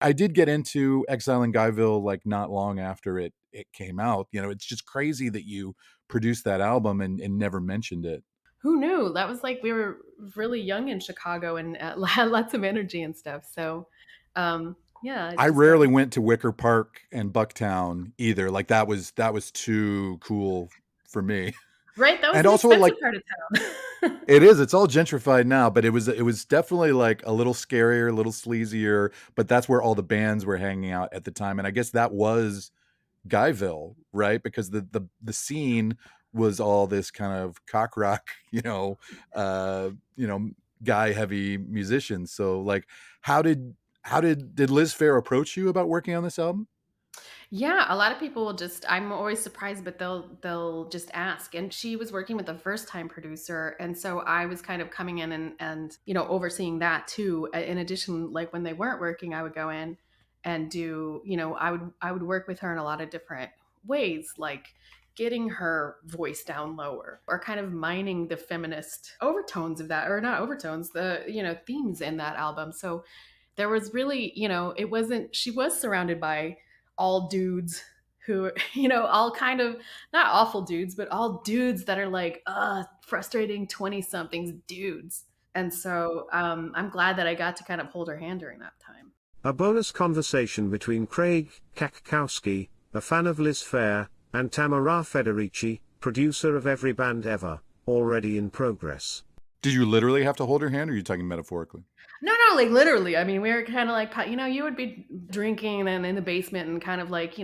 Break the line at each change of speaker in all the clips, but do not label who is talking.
I did get into Exile in Guyville like not long after it came out. You know, it's just crazy that you produced that album and never mentioned it.
Who knew? That was like we were really young in Chicago and had lots of energy and stuff. So, yeah, it
I
just
rarely went to Wicker Park and Bucktown either. Like that was too cool for me.
right. That was
And
the
also like
expensive part of town.
it is, it's all gentrified now, but it was definitely like a little scarier, a little sleazier, but that's where all the bands were hanging out at the time. And I guess that was Guyville, right? Because the scene was all this kind of cock rock, you know, guy heavy musicians. So like how did Liz Phair approach you about working on this album?
Yeah, a lot of people will just I'm always surprised, but they'll just ask. And she was working with a first time producer. And so I was kind of coming in and overseeing that too. In addition, like when they weren't working, I would go in and do, I would work with her in a lot of different ways, like getting her voice down lower or kind of mining the feminist overtones of that, or not overtones, the, themes in that album. So there was really, it wasn't, she was surrounded by all dudes who, all kind of not awful dudes, but all dudes that are like, frustrating 20 somethings dudes. And so I'm glad that I got to kind of hold her hand during that time.
A bonus conversation between Craig Cackowski, a fan of Liz Phair, and Tamara Federici, producer of Every Band Ever, already in progress.
Did you literally have to hold her hand, or are you talking metaphorically?
No, like literally. I mean, we were kind of like, you would be drinking and in the basement and kind of like,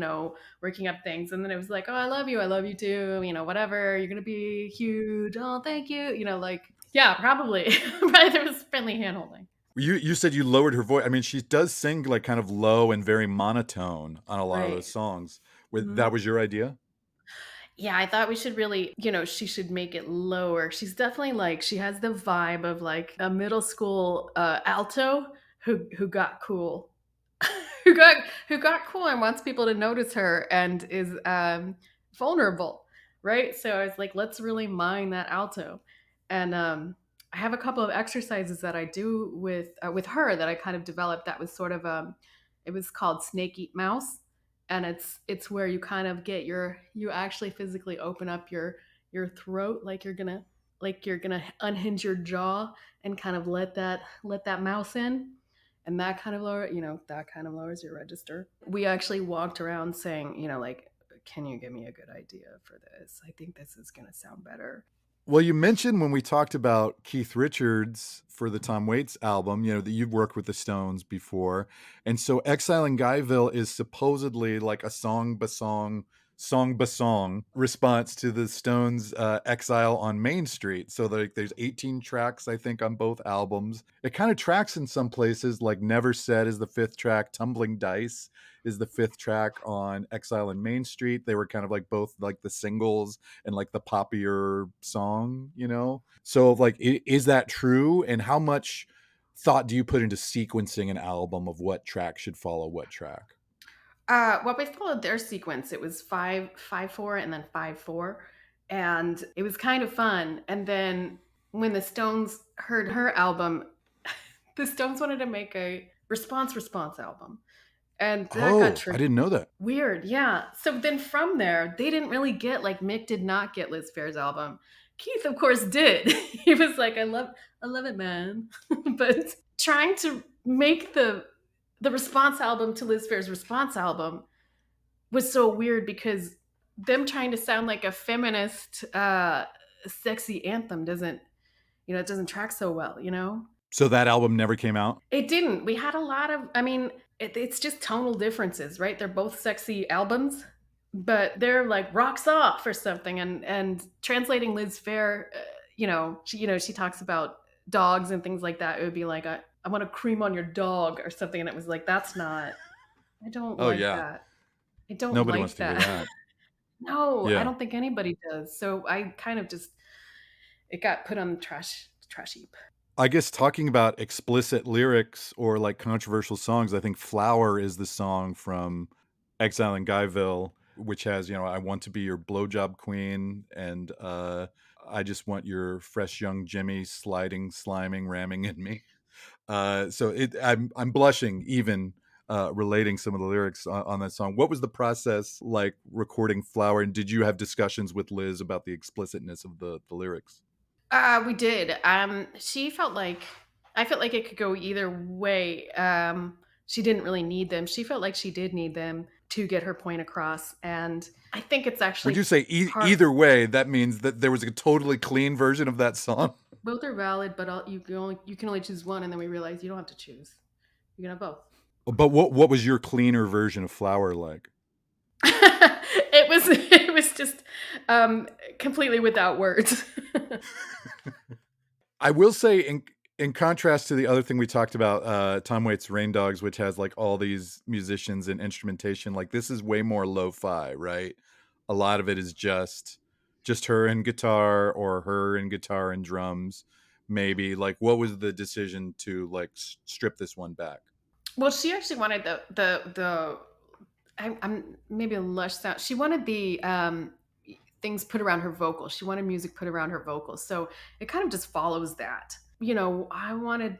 working up things. And then it was like, oh, I love you too, whatever. You're going to be huge. Oh, thank you. Like, yeah, probably. But there was friendly hand holding.
You said you lowered her voice. I mean, she does sing like kind of low and very monotone on a lot of those
Right.
songs.
Mhm.
That was your idea?
Yeah, I thought we should really, she should make it lower. She's definitely like she has the vibe of like a middle school alto who got cool. who got cool and wants people to notice her and is vulnerable, right? So I was like, let's really mine that alto. And I have a couple of exercises that I do with her that I kind of developed that was sort of it was called Snake Eat Mouse, and it's where you kind of get you actually physically open up your throat like you're gonna unhinge your jaw and kind of let that mouse in, and that kind of lowers your register. We actually walked around saying, like, can you give me a good idea for this? I think this is gonna sound better.
Well, you mentioned when we talked about Keith Richards for the Tom Waits album, that you've worked with the Stones before. And so Exile in Guyville is supposedly like a song by song response to the Stones' Exile on Main Street. So like there's 18 tracks, I think, on both albums. It kind of tracks in some places, like Never Said is the fifth track, Tumbling Dice is the fifth track on Exile in Main Street. They were kind of like both like the singles and like the poppier song. So like is that true, and how much thought do you put into sequencing an album of what track should follow what track?
Well, we followed their sequence. It was 5-5-4 and then 5-4, and it was kind of fun. And then when the Stones heard her album, the Stones wanted to make a response album, and that got
Oh, I
tricky.
didn't know that.
Weird, yeah. So then from there, they didn't really get like Mick did not get Liz Phair's album. Keith, of course, did. He was like, I love it, man. But trying to make the response album to Liz Phair's response album was so weird because them trying to sound like a feminist sexy anthem doesn't, it doesn't track so well.
So that album never came out?
It didn't. We had a lot of, I mean, it's just tonal differences, right? They're both sexy albums, but they're like rocks off or something. And translating Liz Phair, she talks about dogs and things like that. It would be like, I want to cream on your dog or something. And it was like, that's not, I don't
Oh
like
yeah.
that. I don't
Nobody wants
like
to hear
that.
that.
No, I
Yeah.
don't think anybody does. So I kind of just, it got put on the trash heap.
I guess talking about explicit lyrics or like controversial songs, I think Flower is the song from Exile in Guyville, which has, I want to be your blowjob queen, and I just want your fresh young Jimmy sliding, sliming, ramming in me. So I'm blushing even relating some of the lyrics on that song. What was the process like recording Flower, and did you have discussions with Liz about the explicitness of the lyrics?
We did. She felt like I felt like it could go either way. She didn't really need them. She felt like she did need them to get her point across, and I think it's
Would
actually
you say
part.
either way, that means that there was a totally clean version of that song?
Both are valid, but you can only choose one, and then we realize you don't have to choose. You can have both.
But what was your cleaner version of Flower like?
It was just completely without words.
I will say, in contrast to the other thing we talked about, Tom Waits' Rain Dogs, which has like all these musicians and instrumentation, like this is way more lo-fi, right? A lot of it is just her and guitar, or her and guitar and drums, maybe. Like, what was the decision to like strip this one back?
Well, she actually wanted the I'm maybe a lush sound. She wanted the things put around her vocals. She wanted music put around her vocals. So it kind of just follows that. You know, I wanted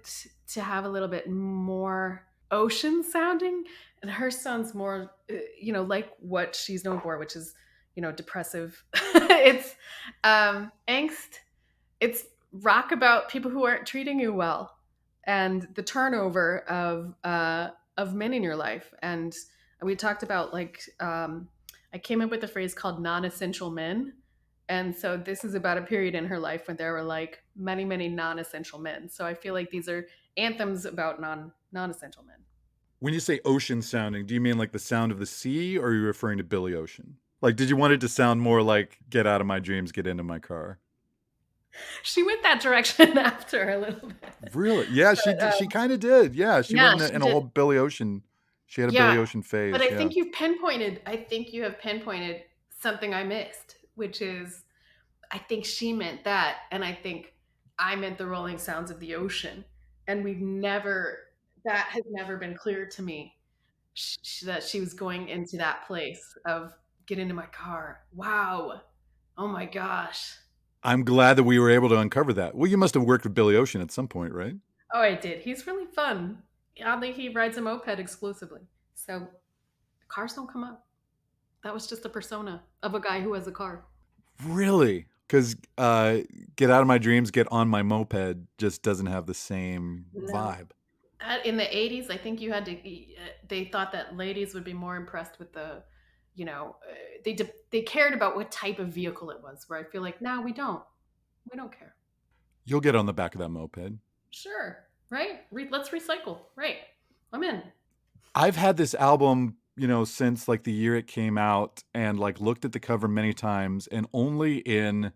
to have a little bit more ocean sounding, and her sounds more, like what she's known for, which is, depressive. It's angst. It's rock about people who aren't treating you well, and the turnover of men in your life. And we talked about like I came up with a phrase called non-essential men. And so this is about a period in her life when there were like many, many non-essential men. So I feel like these are anthems about non-essential men.
When you say ocean sounding, do you mean like the sound of the sea, or are you referring to Billy Ocean? Like, did you want it to sound more like "Get out of my dreams, get into my car"?
She went that direction after a little bit.
Really? Yeah, she
But
did. She kind of did. Yeah, she
yeah,
went
she
in a
did.
whole Billy Ocean. She had a Billy
Yeah.
Ocean
But
phase.
I
Yeah.
think you have pinpointed something I missed, which is I think she meant that, and I think I meant the rolling sounds of the ocean. And that has never been clear to me, that she was going into that place of get into my car. Wow. Oh my gosh.
I'm glad that we were able to uncover that. Well, you must have worked with Billy Ocean at some point, right?
Oh, I did. He's really fun. Oddly, he rides a moped exclusively. So cars don't come up. That was just a persona of a guy who has a car.
Really? Because "Get Out of My Dreams, Get on My Moped" just doesn't have the same
No.
vibe.
In the 80s, I think you had to, they thought that ladies would be more impressed with the, they cared about what type of vehicle it was, where I feel like now we don't. We don't care.
You'll get on the back of that moped.
Sure. Right? Let's recycle. Right. I'm in.
I've had this album, since like the year it came out, and like looked at the cover many times, and only in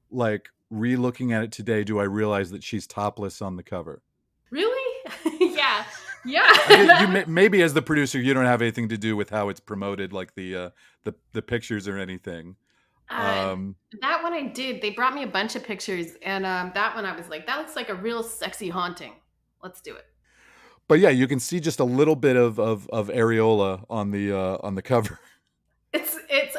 like re-looking at it today do I realize that she's topless on the cover.
Really? Yeah.
I guess
Yeah.
maybe as the producer, you don't have anything to do with how it's promoted, like the pictures or anything.
Uh, that one I did. They brought me a bunch of pictures, and that one I was like, that looks like a real sexy haunting. Let's do it.
But yeah, you can see just a little bit of areola on the cover.
It's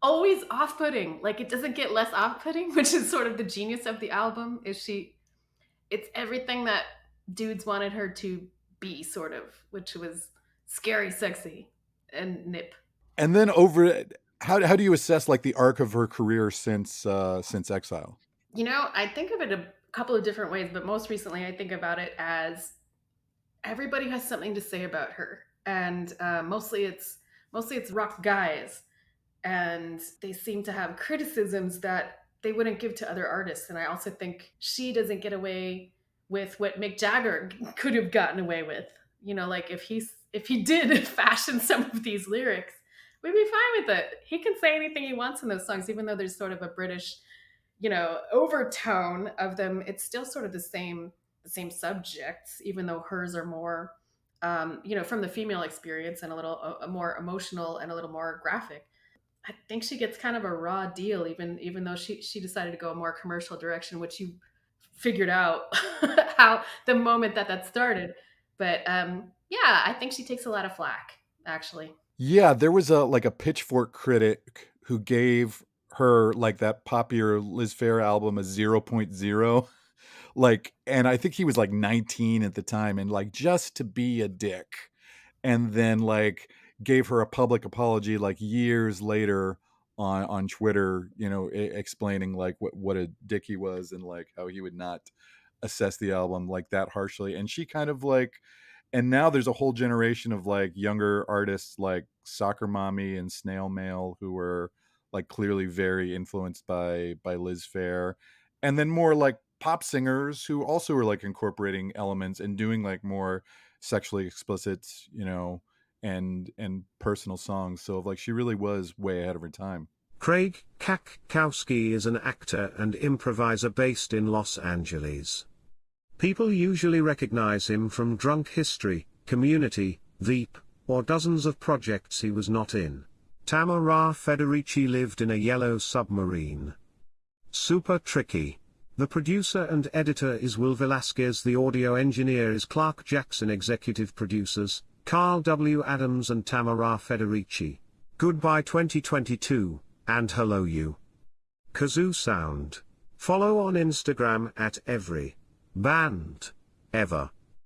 always off-putting. Like it doesn't get less off-putting, which is sort of the genius of the album. It's everything that dudes wanted her to be, sort of, which was scary, sexy, and nip.
And then how do you assess like the arc of her career since Exile?
I think of it a couple of different ways, but most recently I think about it as everybody has something to say about her, and mostly it's rock guys, and they seem to have criticisms that they wouldn't give to other artists. And I also think she doesn't get away with what Mick Jagger could have gotten away with. Like if he did fashion some of these lyrics, we'd be fine with it. He can say anything he wants in those songs, even though there's sort of a British, overtone of them. It's still sort of the same subjects, even though hers are more, from the female experience, and a little more emotional and a little more graphic. I think she gets kind of a raw deal, even though she decided to go a more commercial direction, which you figured out how the moment that started. But yeah, I think she takes a lot of flack, actually.
Yeah, there was a Pitchfork critic who gave her like that popular Liz Phair album a 0.0. Like, and I think he was like 19 at the time, and like just to be a dick. and then like gave her a public apology like years later on Twitter, you know, explaining like what a dick he was and like how he would not assess the album like that harshly. And she kind of like, and now there's a whole generation of like younger artists like Soccer Mommy and Snail Mail who were like clearly very influenced by Liz Phair, and then more like pop singers who also were like incorporating elements and doing like more sexually explicit, you know, and personal songs. So like she really was way ahead of her time.
Craig Cackowski is an actor and improviser based in Los Angeles. People usually recognize him from Drunk History, Community, Veep, or dozens of projects he was not in. Tamara Federici lived in a yellow submarine. Super Tricky. The producer and editor is Will Velasquez. The audio engineer is Clark Jackson. Executive producers, Carl W. Adams and Tamara Federici. Goodbye 2022, and hello you. Kazoo Sound. Follow on Instagram at every band ever.